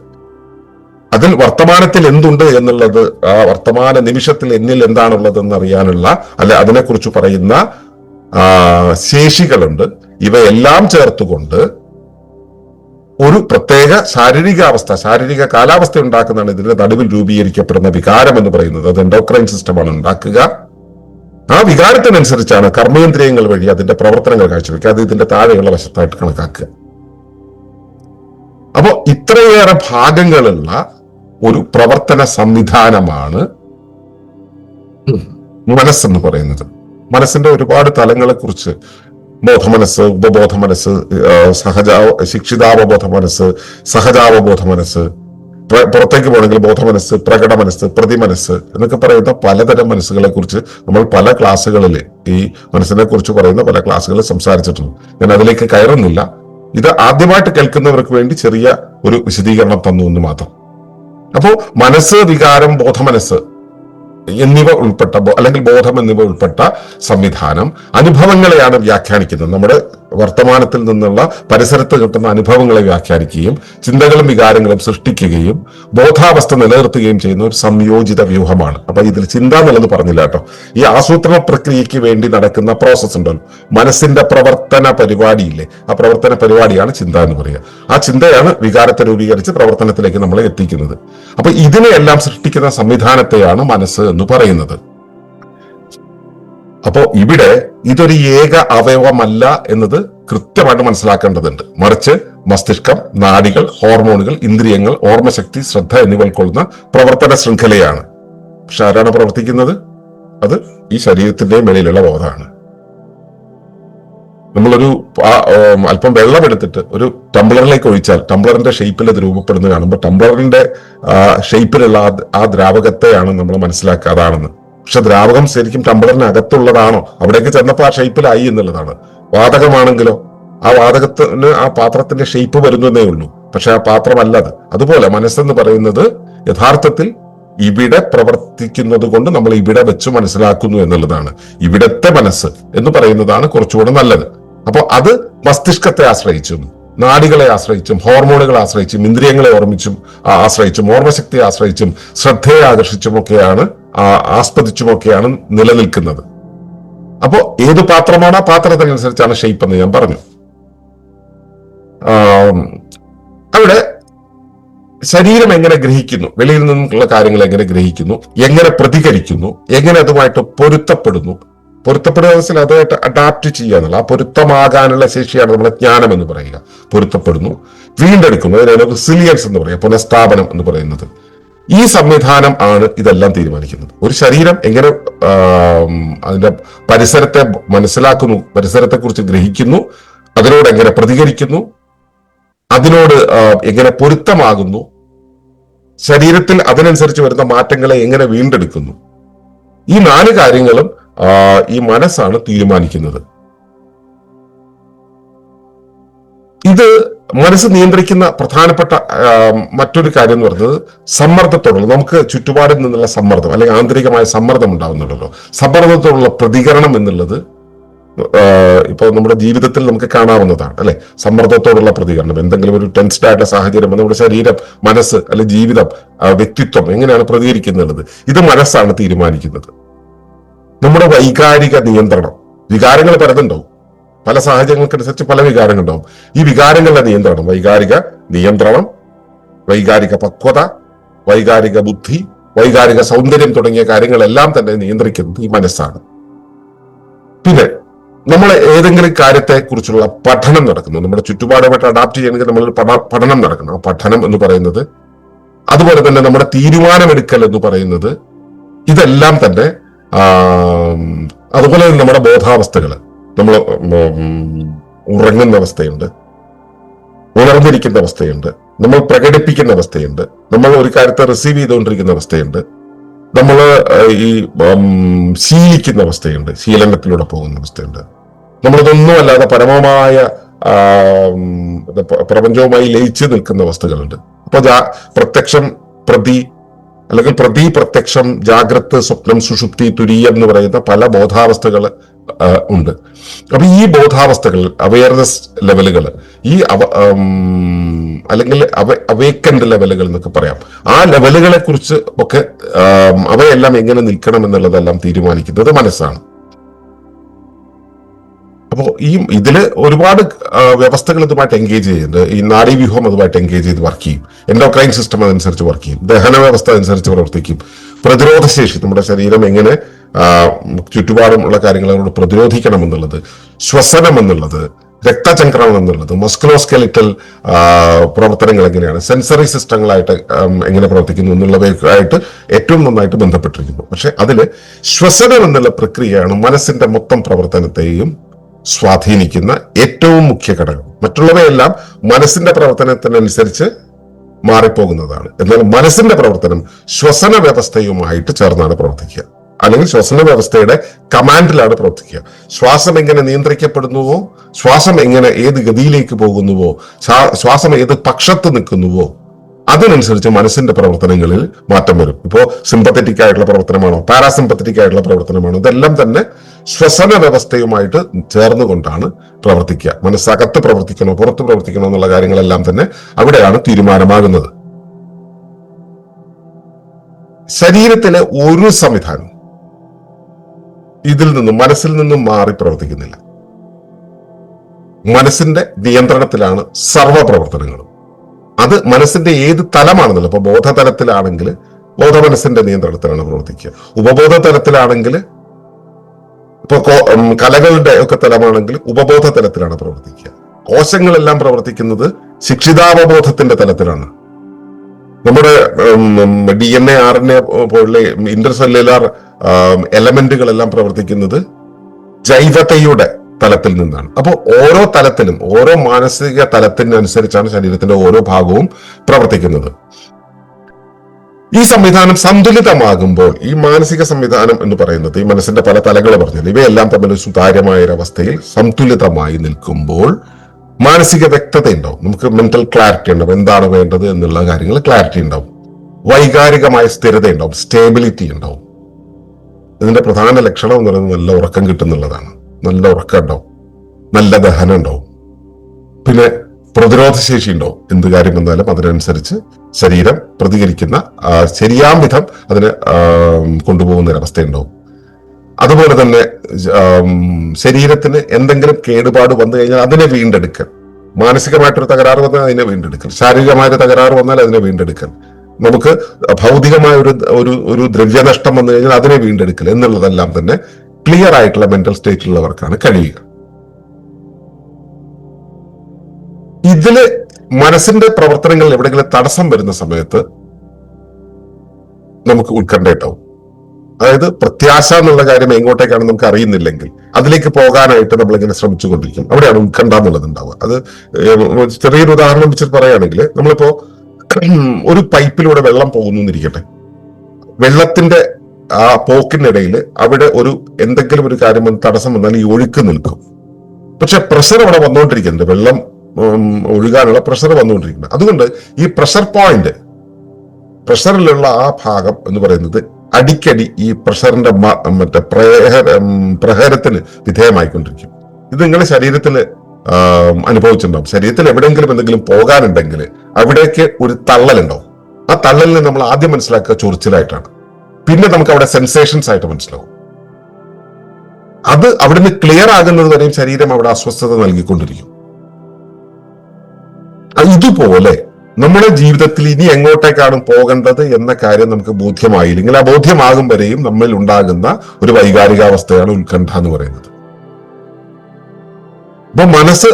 അതിൽ വർത്തമാനത്തിൽ എന്തുണ്ട് എന്നുള്ളത്, ആ വർത്തമാന നിമിഷത്തിൽ എന്നിൽ എന്താണുള്ളത് എന്നറിയാനുള്ള, അതിനെക്കുറിച്ച് പറയുന്ന ശേഷികളുണ്ട്. ഇവയെല്ലാം ചേർത്തുകൊണ്ട് ഒരു പ്രത്യേക ശാരീരിക കാലാവസ്ഥ ഉണ്ടാക്കുന്നതാണ് ഇതിന്റെ നടുവിൽ രൂപീകരിക്കപ്പെടുന്ന വികാരം എന്ന് പറയുന്നത്. അത് എൻഡോക്രൈൻ സിസ്റ്റമാണ് ഉണ്ടാക്കുക. ആ വികാരത്തിനനുസരിച്ചാണ് കർമ്മേന്ദ്രിയങ്ങൾ വഴി അതിന്റെ പ്രവർത്തനങ്ങൾ കാഴ്ചവെക്കുക. അത് ഇതിന്റെ താഴെയുള്ള വശത്തായിട്ട് കണക്കാക്കുക. അപ്പോ ഇത്രയേറെ ഭാഗങ്ങളുള്ള ഒരു പ്രവർത്തന സംവിധാനമാണ് മനസ്സെന്ന് പറയുന്നത്. മനസ്സിന്റെ ഒരുപാട് തലങ്ങളെ കുറിച്ച്, ബോധമനസ്സ്, ഉപബോധ മനസ്സ്, ശിക്ഷിതാവബോധ മനസ്സ്, സഹജാവബോധ മനസ്സ്, പുറത്തേക്ക് പോകണമെങ്കിൽ ബോധമനസ്സ്, പ്രകട മനസ്സ്, പ്രതിമനസ്സ് എന്നൊക്കെ പറയുന്ന പലതരം മനസ്സുകളെ കുറിച്ച് നമ്മൾ പല ക്ലാസ്സുകളിൽ, ഈ മനസ്സിനെ കുറിച്ച് പറയുന്ന പല ക്ലാസ്സുകളിൽ സംസാരിച്ചിട്ടുണ്ട്. ഞാൻ അതിലേക്ക് കയറുന്നില്ല. ഇത് ആദ്യമായിട്ട് കേൾക്കുന്നവർക്ക് വേണ്ടി ചെറിയ ഒരു വിശദീകരണം തന്നു എന്ന് മാത്രം. അപ്പോ മനസ്സ്, വികാരം, ബോധമനസ്സ് എന്നിവ ഉൾപ്പെട്ട, അല്ലെങ്കിൽ ബോധം എന്നിവ ഉൾപ്പെട്ട സംവിധാനം അനുഭവങ്ങളെയാണ് വ്യാഖ്യാനിക്കുന്നത്. നമ്മുടെ വർത്തമാനത്തിൽ നിന്നുള്ള പരിസരത്ത് കിട്ടുന്ന അനുഭവങ്ങളെ വ്യാഖ്യാനിക്കുകയും ചിന്തകളും വികാരങ്ങളും സൃഷ്ടിക്കുകയും ബോധാവസ്ഥ നിലനിർത്തുകയും ചെയ്യുന്ന ഒരു സംയോജിത വ്യൂഹമാണ്. അപ്പൊ ഇതിൽ ചിന്ത എന്നുള്ളത് പറഞ്ഞില്ല കേട്ടോ. ഈ ആസൂത്രണ പ്രക്രിയയ്ക്ക് വേണ്ടി നടക്കുന്ന പ്രോസസ് ഉണ്ടല്ലോ, മനസ്സിന്റെ പ്രവർത്തന പരിപാടിയില്ലേ, ആ പ്രവർത്തന പരിപാടിയാണ് ചിന്ത എന്ന് പറയുക. ആ ചിന്തയാണ് വികാരത്തെ രൂപീകരിച്ച് പ്രവർത്തനത്തിലേക്ക് നമ്മളെ എത്തിക്കുന്നത്. അപ്പൊ ഇതിനെയെല്ലാം സൃഷ്ടിക്കുന്ന സംവിധാനത്തെയാണ് മനസ്സ് എന്ന് പറയുന്നത്. അപ്പോ ഇവിടെ ഇതൊരു ഏക അവയവമല്ല എന്നത് കൃത്യമായിട്ട് മനസ്സിലാക്കേണ്ടതുണ്ട്. മറിച്ച് മസ്തിഷ്കം, നാഡികൾ, ഹോർമോണുകൾ, ഇന്ദ്രിയങ്ങൾ, ഓർമ്മശക്തി, ശ്രദ്ധ എന്നിവ ഉൾക്കൊള്ളുന്ന പ്രവർത്തന ശൃംഖലയാണ്. പക്ഷെ ആരാണ് പ്രവർത്തിക്കുന്നത്? അത് ഈ ശരീരത്തിന്റെ മേളിലുള്ള ബോധമാണ്. നമ്മളൊരു അല്പം വെള്ളം എടുത്തിട്ട് ഒരു ടംബ്ലറിലേക്ക് ഒഴിച്ചാൽ ടംബ്ലറിന്റെ ഷേപ്പിൽ അത് രൂപപ്പെടുന്നത് കാണുമ്പോൾ ടംബ്ലറിന്റെ ഷേപ്പിലുള്ള ആ ദ്രാവകത്തെയാണ് നമ്മൾ മനസ്സിലാക്കുക അതാണെന്ന്. പക്ഷെ ദ്രാവകം ശരിക്കും ടംബ്ലറിന് അകത്തുള്ളതാണോ? അവിടേക്ക് ചെന്നപ്പോൾ ആ ഷേപ്പിലായി എന്നുള്ളതാണ്. വാതകമാണെങ്കിലോ ആ വാതകത്തിന് ആ പാത്രത്തിന്റെ ഷേപ്പ് വരുന്നതേ ഉള്ളൂ, പക്ഷെ ആ പാത്രമല്ലത്. അതുപോലെ മനസ്സെന്ന് പറയുന്നത് യഥാർത്ഥത്തിൽ ഇവിടെ പ്രവർത്തിക്കുന്നത് കൊണ്ട് നമ്മൾ ഇവിടെ വെച്ച് മനസ്സിലാക്കുന്നു എന്നുള്ളതാണ്. ഇവിടത്തെ മനസ്സ് എന്ന് പറയുന്നതാണ് കുറച്ചുകൂടെ നല്ലത്. അപ്പൊ അത് മസ്തിഷ്കത്തെ ആശ്രയിച്ചും നാഡികളെ ആശ്രയിച്ചും ഹോർമോണുകളെ ആശ്രയിച്ചും ഇന്ദ്രിയങ്ങളെ ആശ്രയിച്ചും ഓർമ്മശക്തിയെ ആശ്രയിച്ചും ശ്രദ്ധയെ ആകർഷിച്ചുമൊക്കെയാണ് ആസ്പദിച്ചുമൊക്കെയാണ് നിലനിൽക്കുന്നത്. അപ്പോ ഏത് പാത്രമാണ് ആ പാത്രത്തിനനുസരിച്ചാണ് ഷേപ്പ് എന്ന് ഞാൻ പറഞ്ഞു. അവിടെ ശരീരം എങ്ങനെ ഗ്രഹിക്കുന്നു, വെളിയിൽ നിന്നുള്ള കാര്യങ്ങൾ എങ്ങനെ ഗ്രഹിക്കുന്നു, എങ്ങനെ പ്രതികരിക്കുന്നു, എങ്ങനെ അതുമായിട്ട് പൊരുത്തപ്പെടുന്നു, പൊരുത്തപ്പെടുക അതുമായിട്ട് അഡാപ്റ്റ് ചെയ്യുക എന്നുള്ള ആ പൊരുത്തമാകാനുള്ള ശേഷിയാണ് നമ്മുടെ ജ്ഞാനം എന്ന് പറയുക. പൊരുത്തപ്പെടുന്നു, വീണ്ടെടുക്കുന്നു, അതിനാണ് റിസിലിയൻസ് എന്ന് പറയുക, പുനഃസ്ഥാപനം എന്ന് പറയുന്നത്. ഈ സംവിധാനം ആണ് ഇതെല്ലാം തീരുമാനിക്കുന്നത്. ഒരു ശരീരം എങ്ങനെ അതിന്റെ പരിസരത്തെ മനസ്സിലാക്കുന്നു, പരിസരത്തെ കുറിച്ച് ഗ്രഹിക്കുന്നു, അതിനോട് എങ്ങനെ പ്രതികരിക്കുന്നു, അതിനോട് എങ്ങനെ പൊരുത്തമാകുന്നു, ശരീരത്തിൽ അതിനനുസരിച്ച് വരുന്ന മാറ്റങ്ങളെ എങ്ങനെ വീണ്ടെടുക്കുന്നു, ഈ 4 കാര്യങ്ങളും ഈ മനസ്സാണ് തീരുമാനിക്കുന്നത്. ഇത് മനസ്സ് നിയന്ത്രിക്കുന്ന പ്രധാനപ്പെട്ട മറ്റൊരു കാര്യം എന്ന് പറയുന്നത് സമ്മർദ്ദത്തോടുള്ള, നമുക്ക് ചുറ്റുപാടിൽ നിന്നുള്ള സമ്മർദ്ദം അല്ലെങ്കിൽ ആന്തരികമായ സമ്മർദ്ദം ഉണ്ടാവുന്നുണ്ടല്ലോ, സമ്മർദ്ദത്തോടുള്ള പ്രതികരണം എന്നുള്ളത് ഇപ്പൊ നമ്മുടെ ജീവിതത്തിൽ നമുക്ക് കാണാവുന്നതാണ് അല്ലെ. സമ്മർദ്ദത്തോടുള്ള പ്രതികരണം, എന്തെങ്കിലും ഒരു ടെൻസ്ഡ് ആയിട്ടുള്ള സാഹചര്യം, നമ്മുടെ ശരീരം, മനസ്സ് അല്ലെങ്കിൽ ജീവിതം, വ്യക്തിത്വം എങ്ങനെയാണ് പ്രതികരിക്കുന്നത്, ഇത് മനസ്സാണ് തീരുമാനിക്കുന്നത്. നമ്മുടെ വൈകാരിക നിയന്ത്രണം, വികാരങ്ങൾ പലതുണ്ടാവും, പല സാഹചര്യങ്ങൾക്കനുസരിച്ച് പല വികാരങ്ങളുണ്ടാവും. ഈ വികാരങ്ങളുടെ നിയന്ത്രണം, വൈകാരിക നിയന്ത്രണം, വൈകാരിക പക്വത, വൈകാരിക ബുദ്ധി, വൈകാരിക സൗന്ദര്യം തുടങ്ങിയ കാര്യങ്ങളെല്ലാം തന്നെ നിയന്ത്രിക്കുന്നത് ഈ മനസ്സാണ്. പിന്നെ നമ്മൾ ഏതെങ്കിലും കാര്യത്തെ കുറിച്ചുള്ള പഠനം നടക്കുന്നു, നമ്മുടെ ചുറ്റുപാടുമായിട്ട് അഡാപ്റ്റ് ചെയ്യണമെങ്കിൽ നമ്മൾ പഠനം നടക്കണം. ആ പഠനം എന്ന് പറയുന്നത്, അതുപോലെ തന്നെ നമ്മുടെ തീരുമാനമെടുക്കൽ എന്ന് പറയുന്നത്, ഇതെല്ലാം തന്നെ അതുപോലെ തന്നെ നമ്മുടെ ബോധാവസ്ഥകൾ, നമ്മൾ ഉറങ്ങുന്ന അവസ്ഥയുണ്ട്, ഉണർന്നിരിക്കുന്ന അവസ്ഥയുണ്ട്, നമ്മൾ പ്രകടിപ്പിക്കുന്ന അവസ്ഥയുണ്ട്, നമ്മൾ ഒരു കാര്യത്തെ റിസീവ് ചെയ്തുകൊണ്ടിരിക്കുന്ന അവസ്ഥയുണ്ട്, നമ്മൾ ഈ ശീലിക്കുന്ന അവസ്ഥയുണ്ട്, ശീലനത്തിലൂടെ പോകുന്ന അവസ്ഥയുണ്ട്. നമ്മളിതൊന്നും അല്ലാതെ പരമമായ പ്രപഞ്ചവുമായി ലയിച്ച് നിൽക്കുന്ന അവസ്ഥകളുണ്ട്. അപ്പൊ പ്രത്യക്ഷം, പ്രതി അല്ലെങ്കിൽ പ്രതി, പ്രത്യക്ഷം, ജാഗ്രത്, സ്വപ്നം, സുഷുപ്തി, തുരീയം എന്ന് പറയുന്ന പല ബോധാവസ്ഥകൾ ഉണ്ട്. അപ്പൊ ഈ ബോധാവസ്ഥകൾ, അവയർനെസ് ലെവലുകൾ, ഈ അല്ലെങ്കിൽ അവേക്കൻഡ് ലെവലുകൾ എന്നൊക്കെ പറയാം, ആ ലെവലുകളെ കുറിച്ച് ഒക്കെ അവയെല്ലാം എങ്ങനെ നിൽക്കണം എന്നുള്ളതെല്ലാം തീരുമാനിക്കുന്നത് മനസ്സാണ്. അപ്പോൾ ഇതില് ഒരുപാട് വ്യവസ്ഥകൾ ഇതുമായിട്ട് എൻഗേജ് ചെയ്യുന്നുണ്ട്. ഈ നാഡീവ്യൂഹം അതുമായിട്ട് എൻഗേജ് ചെയ്ത് വർക്ക് ചെയ്യും, എൻഡോക്രൈൻ സിസ്റ്റം അതനുസരിച്ച് വർക്ക് ചെയ്യും, ദഹന വ്യവസ്ഥ അനുസരിച്ച് പ്രവർത്തിക്കും, പ്രതിരോധശേഷി, നമ്മുടെ ശരീരം എങ്ങനെ ചുറ്റുപാടുമുള്ള കാര്യങ്ങളോട് പ്രതിരോധിക്കണം എന്നുള്ളത്, ശ്വസനം എന്നുള്ളത്, രക്തചംക്രമണം എന്നുള്ളത്, മസ്കുലോസ്കെലിറ്റൽ പ്രവർത്തനങ്ങൾ എങ്ങനെയാണ്, സെൻസറി സിസ്റ്റങ്ങളായിട്ട് എങ്ങനെ പ്രവർത്തിക്കുന്നു എന്നുള്ളവയായിട്ട് ഏറ്റവും നന്നായിട്ട് ബന്ധപ്പെട്ടിരിക്കുന്നു. പക്ഷെ അതില് ശ്വസനം എന്നുള്ള പ്രക്രിയയാണ് മനസ്സിന്റെ മൊത്തം പ്രവർത്തനത്തെയും സ്വാധീനിക്കുന്ന ഏറ്റവും മുഖ്യ ഘടകം. മറ്റുള്ളവയെല്ലാം മനസ്സിന്റെ പ്രവർത്തനത്തിനനുസരിച്ച് മാറിപ്പോകുന്നതാണ്. എന്നാൽ മനസ്സിന്റെ പ്രവർത്തനം ശ്വസന വ്യവസ്ഥയുമായിട്ട് ചേർന്നാണ് പ്രവർത്തിക്കുക, അല്ലെങ്കിൽ ശ്വസന വ്യവസ്ഥയുടെ കമാൻഡിലാണ് പ്രവർത്തിക്കുക. ശ്വാസം എങ്ങനെ നിയന്ത്രിക്കപ്പെടുന്നുവോ, ശ്വാസം എങ്ങനെ ഏത് ഗതിയിലേക്ക് പോകുന്നുവോ, ശ്വാസം ഏത് പക്ഷത്ത് നിൽക്കുന്നുവോ, അതിനനുസരിച്ച് മനസ്സിന്റെ പ്രവർത്തനങ്ങളിൽ മാറ്റം വരും. ഇപ്പോ സിമ്പത്തറ്റിക് ആയിട്ടുള്ള പ്രവർത്തനമാണോ, പാരാസിമ്പത്തറ്റിക് ആയിട്ടുള്ള പ്രവർത്തനമാണോ, ഇതെല്ലാം തന്നെ ശ്വസന വ്യവസ്ഥയുമായിട്ട് ചേർന്നുകൊണ്ടാണ് പ്രവർത്തിക്കുക. മനസ്സകത്ത് പ്രവർത്തിക്കണോ പുറത്ത് പ്രവർത്തിക്കണോ എന്നുള്ള കാര്യങ്ങളെല്ലാം തന്നെ അവിടെയാണ് തീരുമാനമാകുന്നത്. ശരീരത്തിലെ ഒരു സംവിധാനം ഇതിൽ നിന്നും, മനസ്സിൽ നിന്നും മാറി പ്രവർത്തിക്കുന്നില്ല. മനസ്സിന്റെ നിയന്ത്രണത്തിലാണ് സർവ്വ പ്രവർത്തനങ്ങളും. അത് മനസ്സിന്റെ ഏത് തലമാണെന്നല്ല. ഇപ്പൊ ബോധതലത്തിലാണെങ്കിൽ ബോധ മനസ്സിന്റെ നിയന്ത്രണത്തിലാണ് പ്രവർത്തിക്കുക. ഉപബോധ തലത്തിലാണെങ്കിൽ, ഇപ്പൊ കലകളുടെ ഒക്കെ തലമാണെങ്കിൽ ഉപബോധ തലത്തിലാണ് പ്രവർത്തിക്കുക. കോശങ്ങളെല്ലാം പ്രവർത്തിക്കുന്നത് ശിക്ഷിതാവബോധത്തിന്റെ തലത്തിലാണ്. നമ്മുടെ DNA, RNA പോലുള്ള ഇന്റർസെല്ലുലാർ എലമെന്റുകളെല്ലാം പ്രവർത്തിക്കുന്നത് ജൈവതയുടെ തലത്തിൽ നിന്നാണ്. അപ്പോൾ ഓരോ തലത്തിലും, ഓരോ മാനസിക തലത്തിനനുസരിച്ചാണ് ശരീരത്തിന്റെ ഓരോ ഭാഗവും പ്രവർത്തിക്കുന്നത്. ഈ സംവിധാനം സന്തുലിതമാകുമ്പോൾ, ഈ മാനസിക സംവിധാനം എന്ന് പറയുന്നത്, ഈ മനസ്സിന്റെ പല തലങ്ങൾ പറഞ്ഞത്, ഇവയെല്ലാം തമ്മിൽ സുതാര്യമായ ഒരവസ്ഥയിൽ സന്തുലിതമായി നിൽക്കുമ്പോൾ മാനസിക വ്യക്തത ഉണ്ടാവും. നമുക്ക് മെന്റൽ ക്ലാരിറ്റി ഉണ്ടാവും, എന്താണ് വേണ്ടത് എന്നുള്ള കാര്യങ്ങൾ ക്ലാരിറ്റി ഉണ്ടാവും. വൈകാരികമായ സ്ഥിരത ഉണ്ടാവും, സ്റ്റേബിലിറ്റി ഉണ്ടാവും. ഇതിന്റെ പ്രധാന ലക്ഷണം എന്ന് പറയുന്നത് നല്ല ഉറക്കം കിട്ടുന്നുള്ളതാണ്. നല്ല ഉറക്കം ഉണ്ടാവും, നല്ല ദഹനം ഉണ്ടാവും, പിന്നെ പ്രതിരോധശേഷി ഉണ്ടാവും. എന്ത് കാര്യം വന്നാലും അതിനനുസരിച്ച് ശരീരം പ്രതികരിക്കുന്ന, ശരിയാം വിധം അതിനെ കൊണ്ടുപോകുന്ന ഒരവസ്ഥ ഉണ്ടാവും. അതുപോലെ തന്നെ ശരീരത്തിന് എന്തെങ്കിലും കേടുപാട് വന്നു കഴിഞ്ഞാൽ അതിനെ വീണ്ടെടുക്കൽ, മാനസികമായിട്ടൊരു തകരാറ് വന്നാൽ അതിനെ വീണ്ടെടുക്കൽ, ശാരീരികമായൊരു തകരാറ് വന്നാൽ അതിനെ വീണ്ടെടുക്കൽ, നമുക്ക് ഭൗതികമായ ഒരു ദ്രവ്യനഷ്ടം വന്നു കഴിഞ്ഞാൽ അതിനെ വീണ്ടെടുക്കൽ എന്നുള്ളതെല്ലാം തന്നെ ക്ലിയർ ആയിട്ടുള്ള മെന്റൽ സ്റ്റേറ്റിലുള്ളവർക്കാണ് കഴിയുക. ഇതില് മനസ്സിന്റെ പ്രവർത്തനങ്ങളിൽ എവിടെയെങ്കിലും തടസ്സം വരുന്ന സമയത്ത് നമുക്ക് ഉത്കണ്ഠയുണ്ടാവും. അതായത് പ്രത്യാശ എന്നുള്ള കാര്യം എങ്ങോട്ടേക്കാണ് നമുക്ക് അറിയുന്നില്ലെങ്കിൽ അതിലേക്ക് പോകാനായിട്ട് നമ്മളിങ്ങനെ ശ്രമിച്ചുകൊണ്ടിരിക്കും. അവിടെയാണ് ഉത്കണ്ഠ എന്നുള്ളത് ഉണ്ടാവുക. അത് ചെറിയൊരു ഉദാഹരണം വെച്ചിട്ട് പറയുകയാണെങ്കിൽ, നമ്മളിപ്പോ ഒരു പൈപ്പിലൂടെ വെള്ളം പോകുന്നു എന്നിരിക്കട്ടെ. വെള്ളത്തിന്റെ ആ പോക്കിനിടയിൽ അവിടെ എന്തെങ്കിലും ഒരു കാര്യം തടസ്സം വന്നാൽ ഈ ഒഴുക്ക് നിൽക്കും. പക്ഷെ പ്രഷർ അവിടെ വന്നുകൊണ്ടിരിക്കുന്നുണ്ട്, വെള്ളം ഒഴുകാനുള്ള പ്രഷർ വന്നുകൊണ്ടിരിക്കുന്നത്. അതുകൊണ്ട് ഈ പ്രഷറിലുള്ള ആ ഭാഗം എന്ന് പറയുന്നത് അടിക്കടി ഈ പ്രഷറിന്റെ പ്രഹരത്തിന് വിധേയമായിക്കൊണ്ടിരിക്കും. ഇത് നിങ്ങളുടെ ശരീരത്തിൽ അനുഭവിച്ചിട്ടുണ്ടാവും. ശരീരത്തിൽ എവിടെയെങ്കിലും എന്തെങ്കിലും പോകാനുണ്ടെങ്കിൽ അവിടേക്ക് ഒരു തള്ളലുണ്ടാവും. ആ തള്ളലിനെ നമ്മൾ ആദ്യം മനസ്സിലാക്കുക ചൊറിച്ചിലായിട്ടാണ്. പിന്നെ നമുക്ക് അവിടെ സെൻസേഷൻസ് ആയിട്ട് മനസ്സിലാവും. അത് അവിടുന്ന് ക്ലിയർ ആകുന്നത് വരെയും ശരീരം അവിടെ അസ്വസ്ഥത നൽകിക്കൊണ്ടിരിക്കും. ഇതുപോലെ നമ്മുടെ ജീവിതത്തിൽ ഇനി എങ്ങോട്ടേക്കാണ് പോകേണ്ടത് എന്ന കാര്യം നമുക്ക് ബോധ്യമായില്ലെങ്കിൽ ആ ബോധ്യമാകും വരെയും നമ്മിൽ ഉണ്ടാകുന്ന ഒരു വൈകാരികാവസ്ഥയാണ് ഉത്കണ്ഠ എന്ന് പറയുന്നത്. അപ്പൊ മനസ്സ്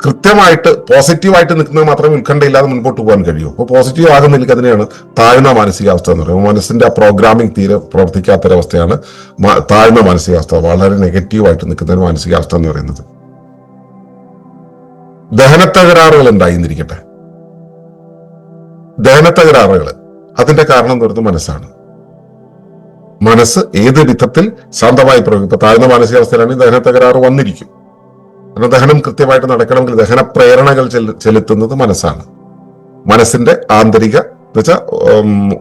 കൃത്യമായിട്ട് പോസിറ്റീവായിട്ട് നിൽക്കുന്നത് മാത്രമേ ഉത്കണ്ഠയില്ലാതെ മുൻപോട്ട് പോകാൻ കഴിയൂ. അപ്പോൾ പോസിറ്റീവ് ആകുന്നില്ലെങ്കിൽ അതിനെയാണ് താഴ്ന്ന മാനസികാവസ്ഥ എന്ന് പറയുന്നത്. മനസ്സിന്റെ ആ പ്രോഗ്രാമിംഗ് തീരെ പ്രവർത്തിക്കാത്തൊരവസ്ഥയാണ് താഴ്ന്ന മാനസികാവസ്ഥ, വളരെ നെഗറ്റീവായിട്ട് നിൽക്കുന്ന ഒരു മാനസികാവസ്ഥ എന്ന് പറയുന്നത്. ദഹനത്തകരാറുകൾ ഉണ്ടായിരിക്കട്ടെ, ദഹനത്തകരാറുകൾ അതിന്റെ കാരണം എന്ന് പറയുന്നത് മനസ്സാണ്. മനസ്സ് ഏത് വിധത്തിൽ ശാന്തമായി പ്രവർത്തിക്കും. ഇപ്പൊ താഴ്ന്ന മാനസികാവസ്ഥയിലാണെങ്കിൽ ദഹനത്തകരാറ് വന്നിരിക്കും. കാരണം ദഹനം കൃത്യമായിട്ട് നടക്കണമെങ്കിൽ ദഹന പ്രേരണകൾ ചെലുത്തുന്നത് മനസ്സാണ്. മനസ്സിന്റെ ആന്തരിക എന്ന് വെച്ചാൽ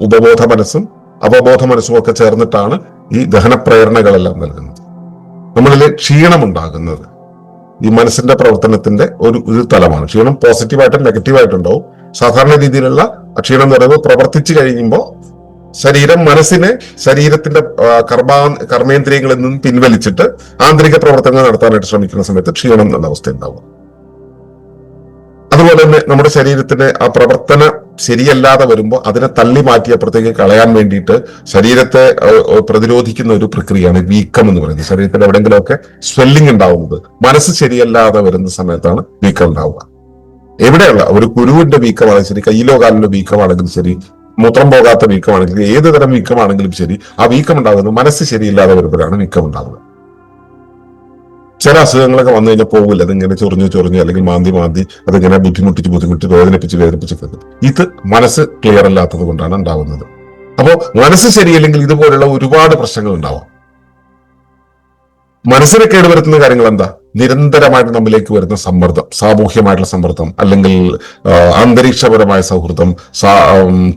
ഉപബോധ മനസ്സും അവബോധ മനസ്സും ഒക്കെ ചേർന്നിട്ടാണ് ഈ ദഹന പ്രേരണകളെല്ലാം നൽകുന്നത്. നമ്മളിൽ ക്ഷീണമുണ്ടാകുന്നത് ഈ മനസ്സിന്റെ പ്രവർത്തനത്തിന്റെ ഒരു തലമാണ്. ക്ഷീണം പോസിറ്റീവായിട്ടും നെഗറ്റീവായിട്ടുണ്ടാവും. സാധാരണ രീതിയിലുള്ള ക്ഷീണം എന്ന് പറയുമ്പോൾ പ്രവർത്തിച്ചു കഴിയുമ്പോൾ മനസ്സിനെ ശരീരത്തിന്റെ കർമ്മേന്ദ്രിയങ്ങളിൽ നിന്നും പിൻവലിച്ചിട്ട് ആന്തരിക പ്രവർത്തനങ്ങൾ നടത്താനായിട്ട് ശ്രമിക്കുന്ന സമയത്ത് ക്ഷീണം എന്ന അവസ്ഥ ഉണ്ടാവും. അതുപോലെ തന്നെ നമ്മുടെ ശരീരത്തിന്റെ ആ പ്രവർത്തന ശരിയല്ലാതെ വരുമ്പോൾ അതിനെ തള്ളി മാറ്റി അപ്പുറത്തേക്ക് കളയാൻ വേണ്ടിയിട്ട് ശരീരത്തെ പ്രതിരോധിക്കുന്ന ഒരു പ്രക്രിയയാണ് വീക്കം എന്ന് പറയുന്നത്. ശരീരത്തിൽ എവിടെയെങ്കിലുമൊക്കെ സ്വെല്ലിംഗ് ഉണ്ടാവുന്നത് മനസ്സ് ശരിയല്ലാതെ വരുന്ന സമയത്താണ് വീക്കം ഉണ്ടാവുക. എവിടെയുള്ള ഒരു കുരുവിന്റെ വീക്കമാണെങ്കിലും ശരി, കയ്യിലോ കാലിലോ വീക്കമാണെങ്കിലും ശരി, മൂത്രം പോകാത്ത വീക്കമാണെങ്കിലും ഏത് തരം വീക്കമാണെങ്കിലും ശരി, ആ വീക്കം ഉണ്ടാകുന്നത് മനസ്സ് ശരിയില്ലാതെ വരുമ്പോഴാണ് വീക്കം ഉണ്ടാകുന്നത്. ചില അസുഖങ്ങളൊക്കെ വന്നു കഴിഞ്ഞാൽ പോകില്ല, അതിങ്ങനെ ചൊറിഞ്ഞു അല്ലെങ്കിൽ മാന്തി അതിങ്ങനെ ബുദ്ധിമുട്ടിച്ച് വേദനിപ്പിച്ച് ഇത് മനസ്സ് ക്ലിയർ അല്ലാത്തത് കൊണ്ടാണ് ഉണ്ടാവുന്നത്. അപ്പോൾ മനസ്സ് ശരിയല്ലെങ്കിൽ ഇതുപോലുള്ള ഒരുപാട് പ്രശ്നങ്ങൾ ഉണ്ടാവാം. മനസ്സിനെ കേടുവരുത്തുന്ന കാര്യങ്ങൾ എന്താ? നിരന്തരമായിട്ട് നമ്മിലേക്ക് വരുന്ന സമ്മർദ്ദം, സാമൂഹ്യമായിട്ടുള്ള സമ്മർദ്ദം, അല്ലെങ്കിൽ അന്തരീക്ഷപരമായ സൗഹൃദം,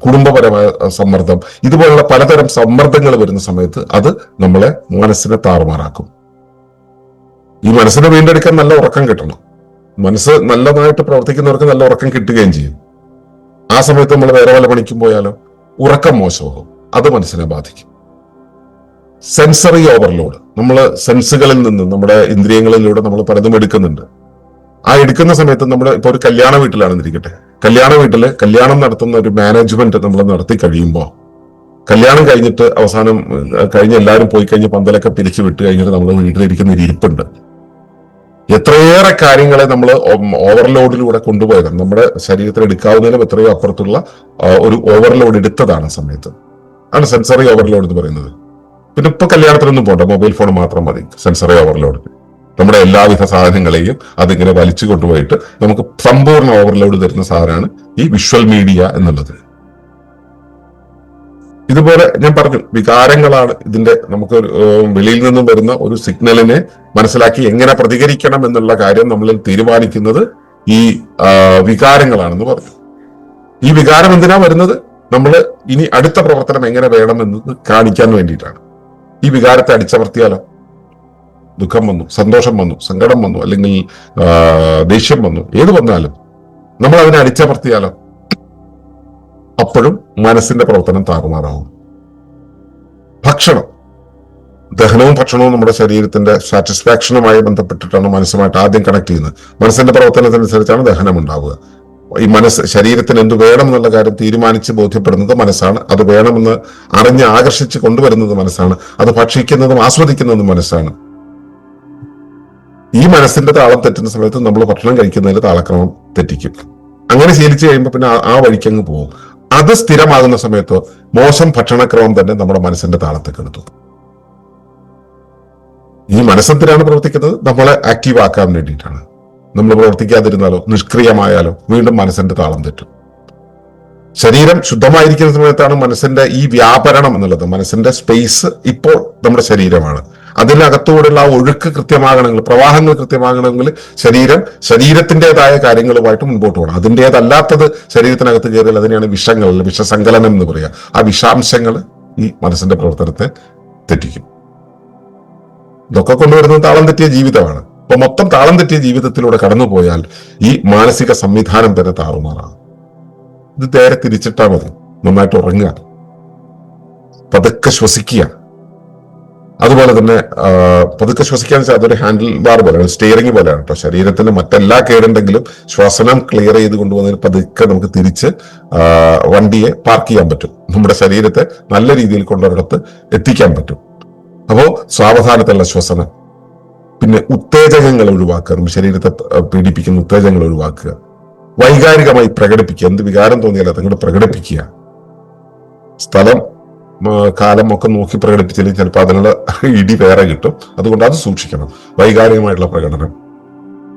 കുടുംബപരമായ സമ്മർദ്ദം, ഇതുപോലുള്ള പലതരം സമ്മർദ്ദങ്ങൾ വരുന്ന സമയത്ത് അത് നമ്മളെ മനസ്സിനെ താറുമാറാക്കും. ഈ മനസ്സിനെ വീണ്ടെടുക്കാൻ നല്ല ഉറക്കം കിട്ടണം. മനസ്സ് നല്ലതായിട്ട് പ്രവർത്തിക്കുന്നവർക്ക് നല്ല ഉറക്കം കിട്ടുകയും ചെയ്യും. ആ സമയത്ത് നമ്മൾ വേറെ വല്ല പണിക്കും പോയാലോ ഉറക്കം മോശമാകും, അത് മനസ്സിനെ ബാധിക്കും. സെൻസറി ഓവർലോഡ്, നമ്മൾ സെൻസുകളിൽ നിന്ന് നമ്മുടെ ഇന്ദ്രിയങ്ങളിലൂടെ നമ്മൾ പലതും എടുക്കുന്നുണ്ട്. ആ എടുക്കുന്ന സമയത്ത് നമ്മൾ ഇപ്പൊ ഒരു കല്യാണ വീട്ടിലാണെന്നിരിക്കട്ടെ, കല്യാണ വീട്ടില് കല്യാണം നടത്തുന്ന ഒരു മാനേജ്മെന്റ് നമ്മൾ നടത്തി കഴിയുമ്പോൾ, കല്യാണം കഴിഞ്ഞിട്ട് അവസാനം കഴിഞ്ഞ് എല്ലാവരും പോയി കഴിഞ്ഞ് പന്തലൊക്കെ പിരിച്ചു വിട്ട് കഴിഞ്ഞിട്ട് നമ്മൾ വീട്ടിലിരിക്കുന്ന ഒരു ഇരിപ്പുണ്ട്. എത്രയേറെ കാര്യങ്ങളെ നമ്മൾ ഓവർലോഡിലൂടെ കൊണ്ടുപോയതാണ്. നമ്മുടെ ശരീരത്തിൽ എടുക്കാവുന്നതിനും എത്രയോ അപ്പുറത്തുള്ള ഒരു ഓവർലോഡ് എടുത്തതാണ് സമയത്ത് ആണ് സെൻസറി ഓവർലോഡ് എന്ന് പറയുന്നത്. പിന്നെ ഇപ്പൊ കല്യാണത്തിനൊന്നും പോണ്ട, മൊബൈൽ ഫോൺ മാത്രം മതി സെൻസറി ഓവർലോഡ്. നമ്മുടെ എല്ലാവിധ സാധനങ്ങളെയും അതിങ്ങനെ വലിച്ചു കൊണ്ടുപോയിട്ട് നമുക്ക് സമ്പൂർണ്ണ ഓവർലോഡ് തരുന്ന സാധനമാണ് ഈ വിഷ്വൽ മീഡിയ എന്നുള്ളത്. ഇതുപോലെ ഞാൻ പറഞ്ഞു, വികാരങ്ങളാണ് ഇതിന്റെ നമുക്ക് വെളിയിൽ നിന്നും വരുന്ന ഒരു സിഗ്നലിനെ മനസ്സിലാക്കി എങ്ങനെ പ്രതികരിക്കണം എന്നുള്ള കാര്യം നമ്മളിൽ തീരുമാനിക്കുന്നത് ഈ വികാരങ്ങളാണെന്ന് പറഞ്ഞു. ഈ വികാരം എന്തിനാ വരുന്നത്? നമ്മൾ ഇനി അടുത്ത പ്രവർത്തനം എങ്ങനെ വേണമെന്ന് കാണിക്കാൻ വേണ്ടിയിട്ടാണ്. ഈ വികാരത്തെ അടിച്ചമർത്തിയാലോ, ദുഃഖം വന്നു, സന്തോഷം വന്നു, സങ്കടം വന്നു, അല്ലെങ്കിൽ ദേഷ്യം വന്നു, ഏത് വന്നാലും നമ്മൾ അതിനെ അടിച്ചമർത്തിയാലോ അപ്പോഴും മനസ്സിന്റെ പ്രവർത്തനം താറുമാറാവും. ഭക്ഷണം, ദഹനവും ഭക്ഷണവും നമ്മുടെ ശരീരത്തിന്റെ സാറ്റിസ്ഫാക്ഷനുമായി ബന്ധപ്പെട്ടിട്ടാണ് മനസ്സുമായിട്ട് ആദ്യം കണക്ട് ചെയ്യുന്നത്. മനസ്സിന്റെ പ്രവർത്തനത്തിനനുസരിച്ചാണ് ദഹനം ഉണ്ടാവുക. ഈ മനസ്സ് ശരീരത്തിന് എന്ത് വേണമെന്നുള്ള കാര്യം തീരുമാനിച്ച് ബോധ്യപ്പെടുന്നത് മനസ്സാണ്. അത് വേണമെന്ന് അറിഞ്ഞ് ആകർഷിച്ച് കൊണ്ടുവരുന്നത് മനസ്സാണ്. അത് ഭക്ഷിക്കുന്നതും ആസ്വദിക്കുന്നതും മനസ്സാണ്. ഈ മനസ്സിന്റെ താളം തെറ്റുന്ന സമയത്ത് നമ്മൾ ഭക്ഷണം കഴിക്കുന്നതിൽ താളക്രമം തെറ്റിക്കും. അങ്ങനെ ശീലിച്ചു കഴിയുമ്പോൾ പിന്നെ ആ വഴിക്കങ്ങ് പോകും. അത് സ്ഥിരമാകുന്ന സമയത്ത് മോശം ഭക്ഷണക്രമം തന്നെ നമ്മുടെ മനസ്സിന്റെ താളത്തെ കെടുത്തു. ഈ മനസ്സെന്തിനാണ് പ്രവർത്തിക്കുന്നത്? നമ്മളെ ആക്റ്റീവ് ആക്കാൻ വേണ്ടിയിട്ടാണ്. നമ്മൾ പ്രവർത്തിക്കാതിരുന്നാലോ നിഷ്ക്രിയമായാലോ വീണ്ടും മനസ്സിന്റെ താളം തെറ്റും. ശരീരം ശുദ്ധമായിരിക്കുന്ന സമയത്താണ് മനസ്സിന്റെ ഈ വ്യാപരണം എന്നുള്ളത്. മനസ്സിന്റെ സ്പേസ് ഇപ്പോൾ നമ്മുടെ ശരീരമാണ്. അതിനകത്തുകൂടെയുള്ള ആ ഒഴുക്ക് കൃത്യമാകണമെങ്കിൽ, പ്രവാഹങ്ങൾ കൃത്യമാകണമെങ്കിൽ ശരീരത്തിൻ്റെതായ കാര്യങ്ങളുമായിട്ട് മുൻപോട്ട് പോകണം. അതിൻ്റെതല്ലാത്തത് ശരീരത്തിനകത്ത് കയറിയാൽ അതിനെയാണ് വിഷങ്ങൾ, വിഷസങ്കലനം എന്ന് പറയുക. ആ വിഷാംശങ്ങൾ ഈ മനസ്സിന്റെ പ്രവർത്തനത്തെ തെറ്റിക്കും. ഇതൊക്കെ കൊണ്ടുവരുന്നത് താളം തെറ്റിയ ജീവിതമാണ്. അപ്പൊ മൊത്തം താളം തെറ്റിയ ജീവിതത്തിലൂടെ കടന്നുപോയാൽ ഈ മാനസിക സംവിധാനം തന്നെ താറുമാറാണ്. ഇത് നേരെ തിരിച്ചിട്ടാ മതി. നന്നായിട്ട് ഉറങ്ങുക, പതുക്കെ ശ്വസിക്കുക. അതുപോലെ തന്നെ പതുക്കെ ശ്വസിക്കാന്ന് വെച്ചാൽ അതൊരു ഹാൻഡിൽ ബാർ പോലെയാണ്, സ്റ്റിയറിംഗ് പോലെയാണ് കേട്ടോ. ശരീരത്തിന് മറ്റെല്ലാ കേടുണ്ടെങ്കിലും ശ്വസനം ക്ലിയർ ചെയ്ത് കൊണ്ടുപോകുന്നതിന് പതുക്കെ നമുക്ക് തിരിച്ച് വണ്ടിയെ പാർക്ക് ചെയ്യാൻ പറ്റും. നമ്മുടെ ശരീരത്തെ നല്ല രീതിയിൽ കൊണ്ടൊരിടത്ത് എത്തിക്കാൻ പറ്റും. അപ്പോ സാവധാനത്തിലുള്ള ശ്വസനം, പിന്നെ ഉത്തേജകങ്ങൾ ഒഴിവാക്കുക. നമ്മുടെ ശരീരത്തെ പീഡിപ്പിക്കുന്ന ഉത്തേജകങ്ങൾ ഒഴിവാക്കുക. വൈകാരികമായി പ്രകടിപ്പിക്കുക. എന്ത് വികാരം തോന്നിയാലും അതങ്ങോട്ട് പ്രകടിപ്പിക്കുക. സ്ഥലം കാലം ഒക്കെ നോക്കി പ്രകടിപ്പിച്ചില്ലെങ്കിൽ ചിലപ്പോൾ അതിനുള്ള ഇടി വേറെ കിട്ടും. അതുകൊണ്ട് അത് സൂക്ഷിക്കണം, വൈകാരികമായിട്ടുള്ള പ്രകടനം.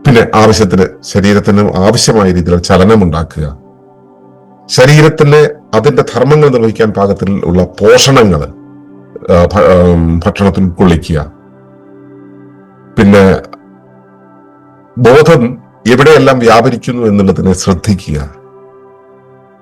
പിന്നെ ആവശ്യത്തിന് ശരീരത്തിന് ആവശ്യമായ രീതിയിലുള്ള ചലനം ഉണ്ടാക്കുക. ശരീരത്തിന് അതിന്റെ ധർമ്മങ്ങൾ നിർവഹിക്കാൻ പാകത്തിൽ ഉള്ള പോഷണങ്ങൾ ഭക്ഷണത്തിൽ ഉൾക്കൊള്ളിക്കുക. പിന്നെ ബോധം എവിടെയെല്ലാം വ്യാപരിക്കുന്നു എന്നുള്ളതിനെ ശ്രദ്ധിക്കുക.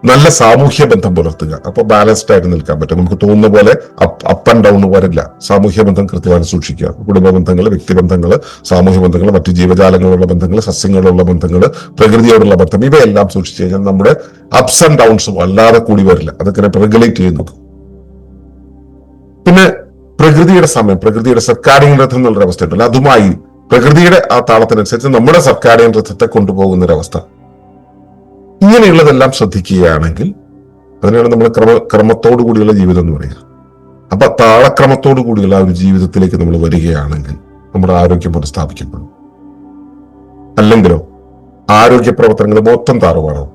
നല്ല സാമൂഹ്യ ബന്ധം പുലർത്തുക. അപ്പൊ ബാലൻസ്ഡ് ആയിട്ട് നിൽക്കാൻ പറ്റും. നമുക്ക് തോന്നുന്ന പോലെ അപ്പ് ആൻഡ് ഡൗൺ വരില്ല. സാമൂഹ്യ ബന്ധം കൃത്യമായി സൂക്ഷിക്കുക. കുടുംബ ബന്ധങ്ങൾ, വ്യക്തിബന്ധങ്ങൾ, സാമൂഹ്യ ബന്ധങ്ങൾ, മറ്റു ജീവജാലങ്ങളുള്ള ബന്ധങ്ങൾ, സസ്യങ്ങളുള്ള ബന്ധങ്ങൾ, പ്രകൃതിയോടുള്ള ബന്ധം, ഇവയെല്ലാം സൂക്ഷിച്ചു കഴിഞ്ഞാൽ നമ്മുടെ അപ്സ് ആൻഡ് ഡൗൺസ് വല്ലാതെ കൂടി വരില്ല. അതൊക്കെ റെഗുലേറ്റ് ചെയ്യുന്നു. പിന്നെ പ്രകൃതിയുടെ സമയം, പ്രകൃതിയുടെ സർക്കാരിയൻ രഥം എന്നുള്ളൊരു അവസ്ഥ ഉണ്ടല്ലോ, അതുമായി പ്രകൃതിയുടെ ആ താളത്തിനനുസരിച്ച് നമ്മുടെ സർക്കാരിയൻ രഥത്തെ കൊണ്ടുപോകുന്ന ഒരവസ്ഥ. ഇങ്ങനെയുള്ളതെല്ലാം ശ്രദ്ധിക്കുകയാണെങ്കിൽ അതിനാണ് നമ്മൾ ക്രമത്തോടു കൂടിയുള്ള ജീവിതം എന്ന് പറയുക. അപ്പൊ താളക്രമത്തോടു കൂടിയുള്ള ആ ഒരു ജീവിതത്തിലേക്ക് നമ്മൾ വരികയാണെങ്കിൽ നമ്മുടെ ആരോഗ്യം പുനഃസ്ഥാപിക്കപ്പെടും. അല്ലെങ്കിലോ ആരോഗ്യ പ്രവർത്തനങ്ങൾ മൊത്തം താറുമാറാവും.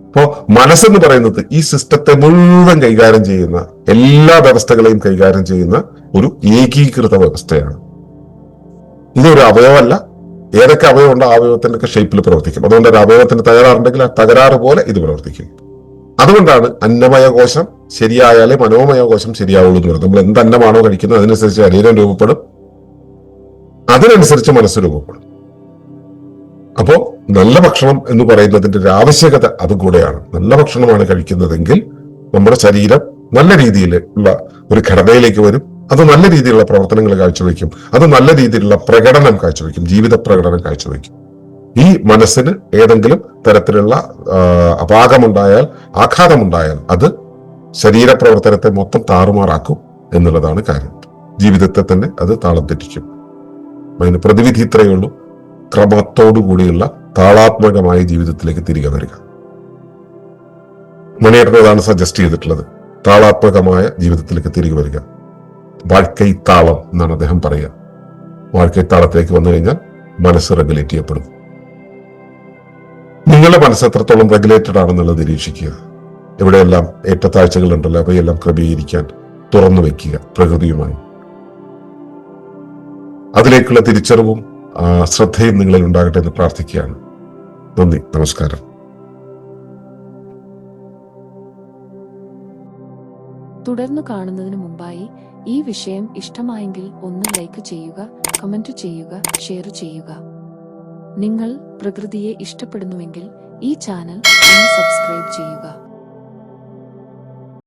അപ്പോ മനസ്സെന്ന് പറയുന്നത് ഈ സിസ്റ്റത്തെ മുഴുവൻ കൈകാര്യം ചെയ്യുന്ന, എല്ലാ വ്യവസ്ഥകളെയും കൈകാര്യം ചെയ്യുന്ന ഒരു ഏകീകൃത വ്യവസ്ഥയാണ്. ഇതൊരു അവയവമല്ല. ഏതൊക്കെ അവയവമുണ്ടോ ആ അവയവത്തിന്റെ ഒക്കെ ഷേപ്പിൽ പ്രവർത്തിക്കും. അതുകൊണ്ട് ഒരു അവയവത്തിന് തകരാറുണ്ടെങ്കിൽ ആ തകരാറ് പോലെ ഇത് പ്രവർത്തിക്കും. അതുകൊണ്ടാണ് അന്നമയ കോശം ശരിയായാലേ മനോമയ കോശം ശരിയാവുള്ളൂ എന്ന് പറയുന്നത്. നമ്മൾ എന്ത് അന്നമാണോ കഴിക്കുന്നത് അതിനനുസരിച്ച് ശരീരം രൂപപ്പെടും, അതിനനുസരിച്ച് മനസ്സ് രൂപപ്പെടും. അപ്പോ നല്ല ഭക്ഷണം എന്ന് പറയുന്നതിന്റെ ഒരു ആവശ്യകത അതും കൂടെയാണ്. നല്ല ഭക്ഷണമാണ് കഴിക്കുന്നതെങ്കിൽ നമ്മുടെ ശരീരം നല്ല രീതിയിൽ ഉള്ള ഒരു ഘടനയിലേക്ക് വരും. അത് നല്ല രീതിയിലുള്ള പ്രവർത്തനങ്ങൾ കാഴ്ചവെക്കും. അത് നല്ല രീതിയിലുള്ള പ്രകടനം കാഴ്ചവെക്കും, ജീവിത പ്രകടനം കാഴ്ചവെക്കും. ഈ മനസ്സിന് ഏതെങ്കിലും തരത്തിലുള്ള അപാകമുണ്ടായാൽ, ആഘാതമുണ്ടായാൽ അത് ശരീരപ്രവർത്തനത്തെ മൊത്തം താറുമാറാക്കും എന്നുള്ളതാണ് കാര്യം. ജീവിതത്തെ തന്നെ അത് താളം തെറ്റിക്കും. അതിന് പ്രതിവിധി ഇത്രയേ ഉള്ളൂ: ക്രമത്തോടുകൂടിയുള്ള താളാത്മകമായ ജീവിതത്തിലേക്ക് തിരികെ വരിക. മണിയേട്ടനതാണ് സജസ്റ്റ് ചെയ്തിട്ടുള്ളത്, താളാത്മകമായ ജീവിതത്തിലേക്ക് തിരികെ വരിക. വാഴ്ക്കൈ താളം എന്നാണ് അദ്ദേഹം പറയുക. വാഴ്ക്കൈ താളത്തിലേക്ക് വന്നു കഴിഞ്ഞാൽ മനസ്സ് റെഗുലേറ്റ് ചെയ്യപ്പെടും. നിങ്ങളുടെ മനസ്സ് എത്രത്തോളം റെഗുലേറ്റഡ് ആണെന്നുള്ളത് നിരീക്ഷിക്കുക. എവിടെയെല്ലാം ഏറ്റത്താഴ്ചകൾ ഉണ്ടല്ലോ അവയെല്ലാം ക്രമീകരിക്കാൻ തുറന്നു വെക്കുക പ്രകൃതിയുമായി. അതിലേക്കുള്ള തിരിച്ചറിവും ശ്രദ്ധയും നിങ്ങളിൽ ഉണ്ടാകട്ടെ എന്ന് പ്രാർത്ഥിക്കുകയാണ്. നന്ദി, നമസ്കാരം. തുടർന്നു കാണുന്നതിന് മുമ്പായി ഈ വിഷയം ഇഷ്ടമായെങ്കിൽ ഒന്ന് ലൈക്ക് ചെയ്യുക, കമന്റ് ചെയ്യുക, ഷെയർ ചെയ്യുക. നിങ്ങൾ പ്രകൃതിയെ ഇഷ്ടപ്പെടുന്നുവെങ്കിൽ ഈ ചാനൽ ഒന്ന് സബ്സ്ക്രൈബ് ചെയ്യുക.